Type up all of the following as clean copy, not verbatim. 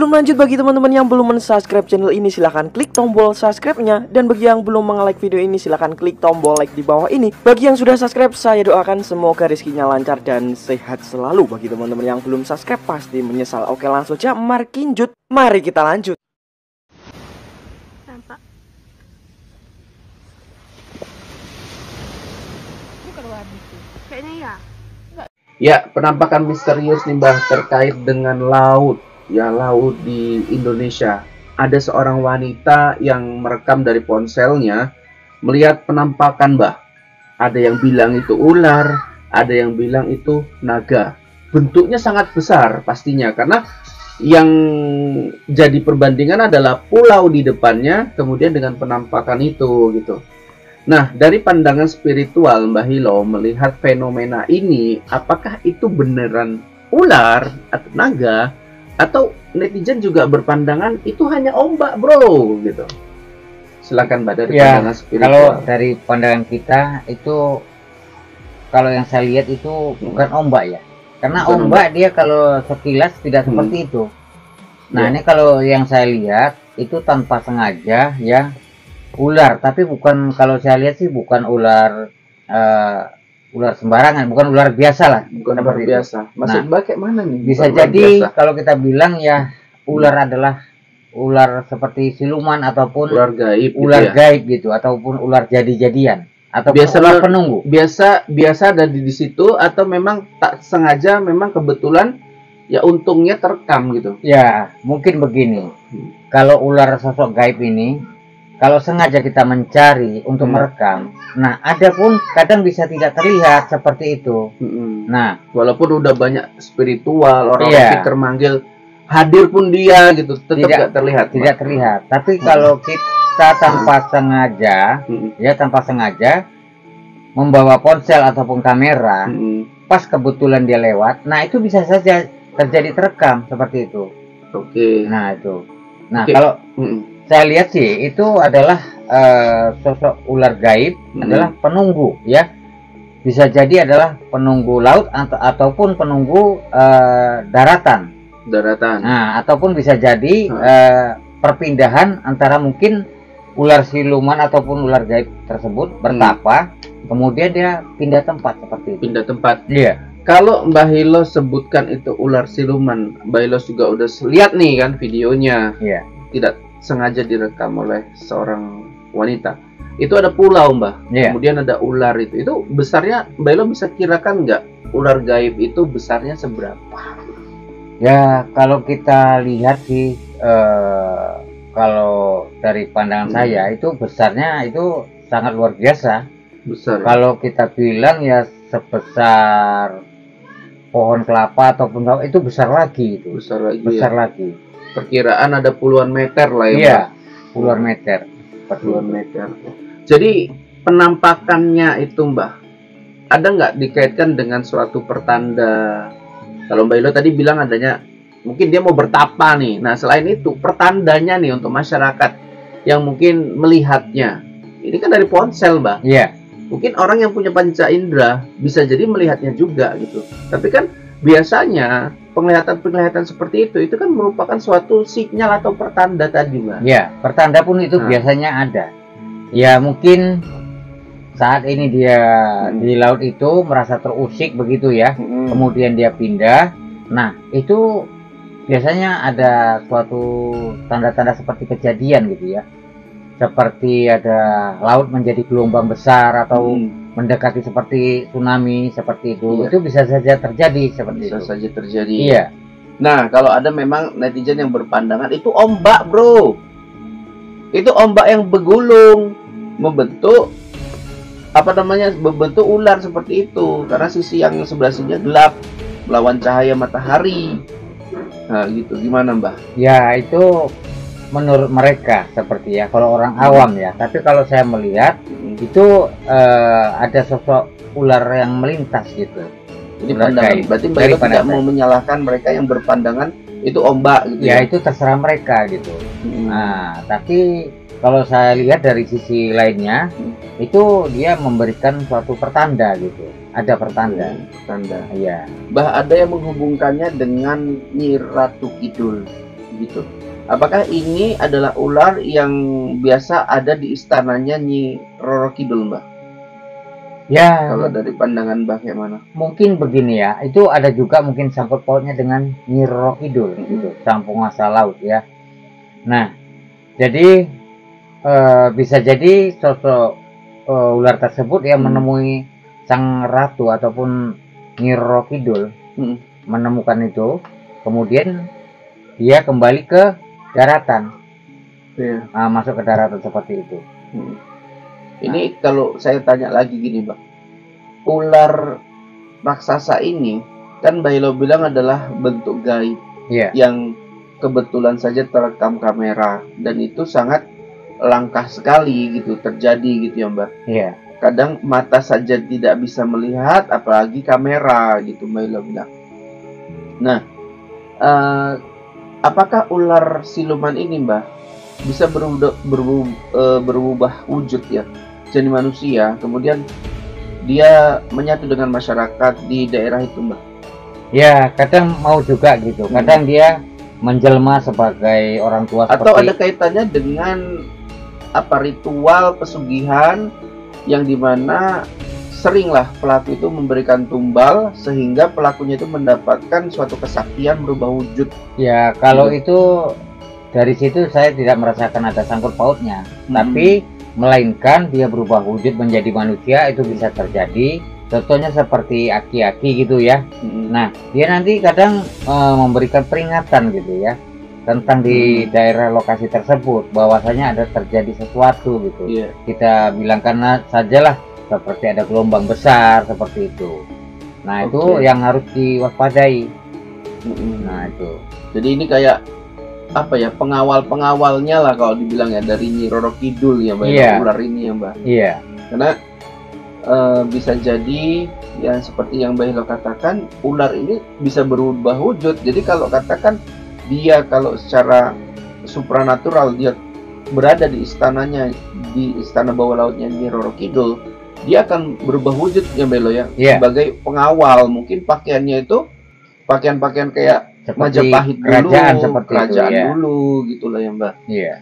Sebelum lanjut, bagi teman-teman yang belum mensubscribe channel ini, silahkan klik tombol subscribe-nya. Dan bagi yang belum nge-like video ini, silahkan klik tombol like di bawah ini. Bagi yang sudah subscribe, saya doakan semoga rezekinya lancar dan sehat selalu. Bagi teman-teman yang belum subscribe, pasti menyesal. Oke, langsung aja markinjut. Mari kita lanjut. Nampak. Bukan wabi sih. Kayaknya ya. Ya, penampakan misterius nih Mbah terkait dengan laut. Ya, laut di Indonesia. Ada seorang wanita yang merekam dari ponselnya melihat penampakan Mbah. Ada yang bilang itu ular, ada yang bilang itu naga. Bentuknya sangat besar pastinya, karena yang jadi perbandingan adalah pulau di depannya, kemudian dengan penampakan itu gitu. Nah, dari pandangan spiritual Mbah Hilo melihat fenomena ini, apakah itu beneran ular atau naga, atau netizen juga berpandangan itu hanya ombak bro gitu. Silakan Mbak dari pandangan spiritual. Kalau dari pandangan kita itu, kalau yang saya lihat itu bukan ombak ya, karena Bukan ombak dia kalau sekilas tidak seperti itu. Nah ini kalau yang saya lihat itu tanpa sengaja ya, ular, tapi bukan, kalau saya lihat sih bukan ular ular sembarangan, bukan ular biasa lah, Bukan ular biasa. Maksud Mbak kayak mana nih? Bisa Bukan jadi biasa. kalau kita bilang ya ular adalah ular seperti siluman ataupun Ular gaib, ular gitu ya? gaib gitu, ataupun ular jadi-jadian, atau Biasa ular penunggu. Biasa ada di situ, atau memang tak sengaja, memang kebetulan ya untungnya terekam gitu. Ya mungkin begini, kalau ular sosok gaib ini, kalau sengaja kita mencari untuk merekam, nah ada pun kadang bisa tidak terlihat seperti itu. Nah, walaupun udah banyak spiritual, orang Iya. pikir manggil, hadir pun dia gitu, tetap nggak terlihat. tidak terlihat. Tapi kalau kita tanpa sengaja, ya tanpa sengaja membawa ponsel ataupun kamera, pas kebetulan dia lewat, nah itu bisa saja terjadi terekam seperti itu. Oke. Nah itu. Nah Oke. kalau saya lihat sih itu adalah sosok ular gaib, adalah penunggu ya. Bisa jadi adalah penunggu laut ataupun penunggu daratan. Nah, ataupun bisa jadi perpindahan antara mungkin ular siluman ataupun ular gaib tersebut bertapa, kemudian dia pindah tempat seperti itu. Pindah tempat. Iya. Kalau Mbah Hilo sebutkan itu ular siluman, Mbah Hilo juga udah lihat nih kan videonya. Iya. Tidak sengaja direkam oleh seorang wanita. Itu ada pulau Mbah. Iya. Kemudian ada ular itu. Itu besarnya Mbah Hilo bisa kirakan nggak? Ular gaib itu besarnya seberapa? Ya kalau kita lihat sih, kalau dari pandangan saya itu besarnya itu sangat luar biasa. Besar. Kalau kita bilang ya sebesar pohon kelapa ataupun itu besar lagi itu. Besar lagi. Besar Ya. lagi. Perkiraan ada puluhan meter lah ya. Iya, Mbah? puluhan meter. Puluhan meter. Jadi penampakannya itu Mbah, ada nggak dikaitkan dengan suatu pertanda? Kalau Mbak Hilo tadi bilang adanya, mungkin dia mau bertapa nih. Nah selain itu pertandanya nih untuk masyarakat yang mungkin melihatnya, ini kan dari ponsel Mbah. Iya. Mungkin orang yang punya panca indera bisa jadi melihatnya juga gitu. Tapi kan biasanya penglihatan seperti itu kan merupakan suatu sinyal atau pertanda tadi Mbak. Ya, pertanda pun itu biasanya ada. Ya mungkin saat ini dia di laut itu merasa terusik begitu ya, kemudian dia pindah. Nah itu biasanya ada suatu tanda-tanda seperti kejadian gitu ya, seperti ada laut menjadi gelombang besar atau mendekati seperti tsunami seperti itu. Itu bisa saja terjadi seperti Bisa itu. saja terjadi. Iya. Nah, kalau ada memang netizen yang berpandangan itu ombak, bro. Itu ombak yang bergulung, membentuk membentuk ular seperti itu. Karena sisi yang sebelah sini gelap, melawan cahaya matahari. Nah, gitu. Gimana, Mbah? Ya, itu menurut mereka seperti ya, kalau orang awam ya. Tapi kalau saya melihat itu ada sosok ular yang melintas gitu. Jadi pandangan, berarti Mbak Hilo tidak mau menyalahkan mereka yang berpandangan itu ombak gitu ya. Itu terserah mereka gitu. Nah, tapi kalau saya lihat dari sisi lainnya, itu dia memberikan suatu pertanda gitu. Ada pertanda. Pertanda. Iya. Bah, ada yang menghubungkannya dengan Nyi Ratu Kidul. gitu. Apakah ini adalah ular yang biasa ada di istananya Nyi Roro Kidul, Mbah? Ya, Kalau dari pandangan Mbah kayak mana? mungkin begini ya. Itu ada juga mungkin sangkut pautnya dengan Nyi Roro Kidul gitu, sang penguasa laut ya. Nah, jadi bisa jadi sosok ular tersebut yang menemui sang ratu ataupun Nyi Roro Kidul, menemukan itu, kemudian dia kembali ke daratan, masuk ke daratan seperti itu. Ini kalau saya tanya lagi gini, Mbak, ular raksasa ini kan Bailo bilang adalah bentuk gaib yang kebetulan saja terekam kamera, dan itu sangat langka sekali gitu terjadi gitu ya, Mbak. Iya. Kadang mata saja tidak bisa melihat, apalagi kamera gitu, Bailo bilang. Nah, apakah ular siluman ini, Mbah, bisa berubah wujud ya, jadi manusia, kemudian dia menyatu dengan masyarakat di daerah itu, Mbah? Ya, kadang mau juga gitu. Kadang dia menjelma sebagai orang tua atau seperti... ada kaitannya dengan apa ritual pesugihan yang dimana seringlah pelaku itu memberikan tumbal sehingga pelakunya itu mendapatkan suatu kesaktian berubah wujud. Ya, kalau itu dari situ saya tidak merasakan ada sangkut pautnya, tapi melainkan dia berubah wujud menjadi manusia itu bisa terjadi. Contohnya seperti aki-aki gitu ya. Nah, dia nanti kadang memberikan peringatan gitu ya tentang di daerah lokasi tersebut bahwasanya ada terjadi sesuatu gitu. Kita bilangkan sajalah seperti ada gelombang besar seperti itu. Nah, itu yang harus diwaspadai. Nah, itu. Jadi ini kayak apa ya, pengawal-pengawalnya lah kalau dibilang ya, dari Nyi Roro Kidul ya, Mbak, ular ini ya, Mbak. Iya. Karena bisa jadi ya seperti yang Mbak Hilo katakan, ular ini bisa berubah wujud. Jadi kalau katakan dia kalau secara supranatural dia berada di istananya, di istana bawah lautnya Nyi Roro Kidul, dia akan berubah wujud ya, Mbak Hilo ya, sebagai pengawal. Mungkin pakaiannya itu pakaian-pakaian kayak seperti Majapahit kerajaan dulu, seperti kerajaan itu, dulu gitulah ya, Mbak. Iya.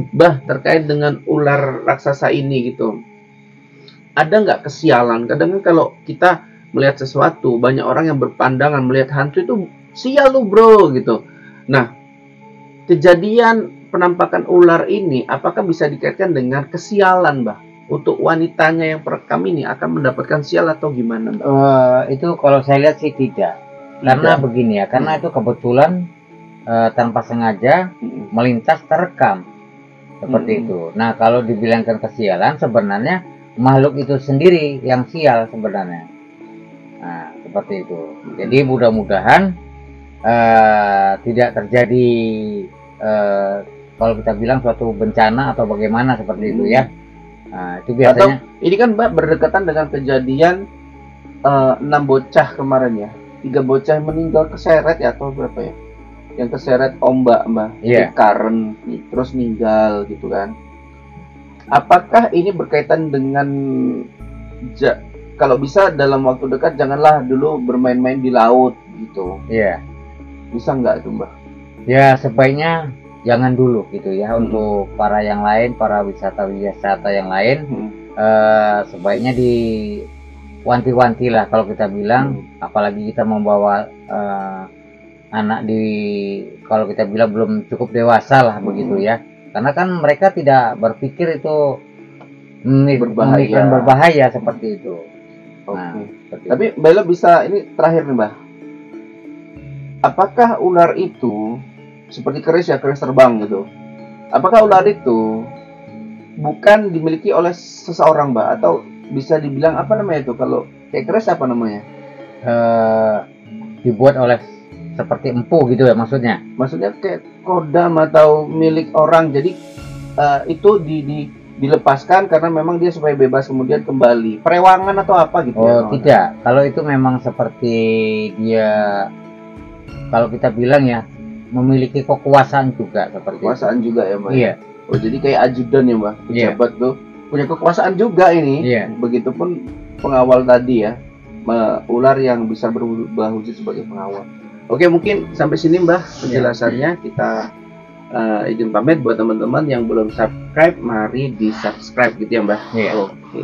Mbah, terkait dengan ular raksasa ini gitu, ada nggak kesialan? Kadang kan kalau kita melihat sesuatu, banyak orang yang berpandangan melihat hantu itu sial lu bro gitu. Nah, kejadian penampakan ular ini apakah bisa dikaitkan dengan kesialan, Mbah? Untuk wanitanya yang perekam ini akan mendapatkan sial atau gimana, Mbak? Itu kalau saya lihat sih tidak. Karena begini ya, karena itu kebetulan tanpa sengaja melintas terekam seperti itu. Nah, kalau dibilangkan kesialan, sebenarnya makhluk itu sendiri yang sial sebenarnya. Nah, seperti itu. Jadi mudah-mudahan tidak terjadi kalau kita bilang suatu bencana atau bagaimana seperti itu ya. Nah, itu biasanya. Atau, ini kan, Mbak, berdekatan dengan kejadian 6 bocah kemarin ya. 3 bocah yang meninggal keseret ya, atau berapa ya? Yang keseret ombak, Mbak. Karen, terus meninggal gitu kan. Apakah ini berkaitan dengan kalau bisa dalam waktu dekat janganlah dulu bermain-main di laut gitu. Iya. Bisa nggak itu, Mbak? Ya, sebaiknya jangan dulu gitu ya. Untuk para yang lain, para wisata yang lain, sebaiknya wanti-wanti lah kalau kita bilang, apalagi kita membawa anak kalau kita bilang belum cukup dewasa lah begitu ya, karena kan mereka tidak berpikir itu berbahaya seperti itu. Nah, tapi Bella bisa, ini terakhir nih, Mbak, apakah ular itu seperti keris ya, keris terbang gitu, apakah ular itu bukan dimiliki oleh seseorang, Mbak, atau bisa dibilang apa namanya itu, kalau kayak keris apa namanya, dibuat oleh seperti empu gitu ya maksudnya? Maksudnya kayak kodam atau milik orang, jadi itu dilepaskan karena memang dia supaya bebas kemudian kembali, perewangan atau apa gitu? Tidak, kalau itu memang seperti dia, kalau kita bilang ya, memiliki kekuasaan juga seperti kekuasaan itu juga ya, Mbak? Iya. Oh, jadi kayak ajudan ya, Mbak, pejabat tuh punya kekuasaan juga ini. Begitupun pengawal tadi ya, ular yang bisa berubah wujud sebagai pengawal. Oke, mungkin sampai sini, Mbak, penjelasannya. Kita izin pamit buat teman-teman yang belum subscribe, mari di subscribe gitu ya Mbah. Iya. Oke.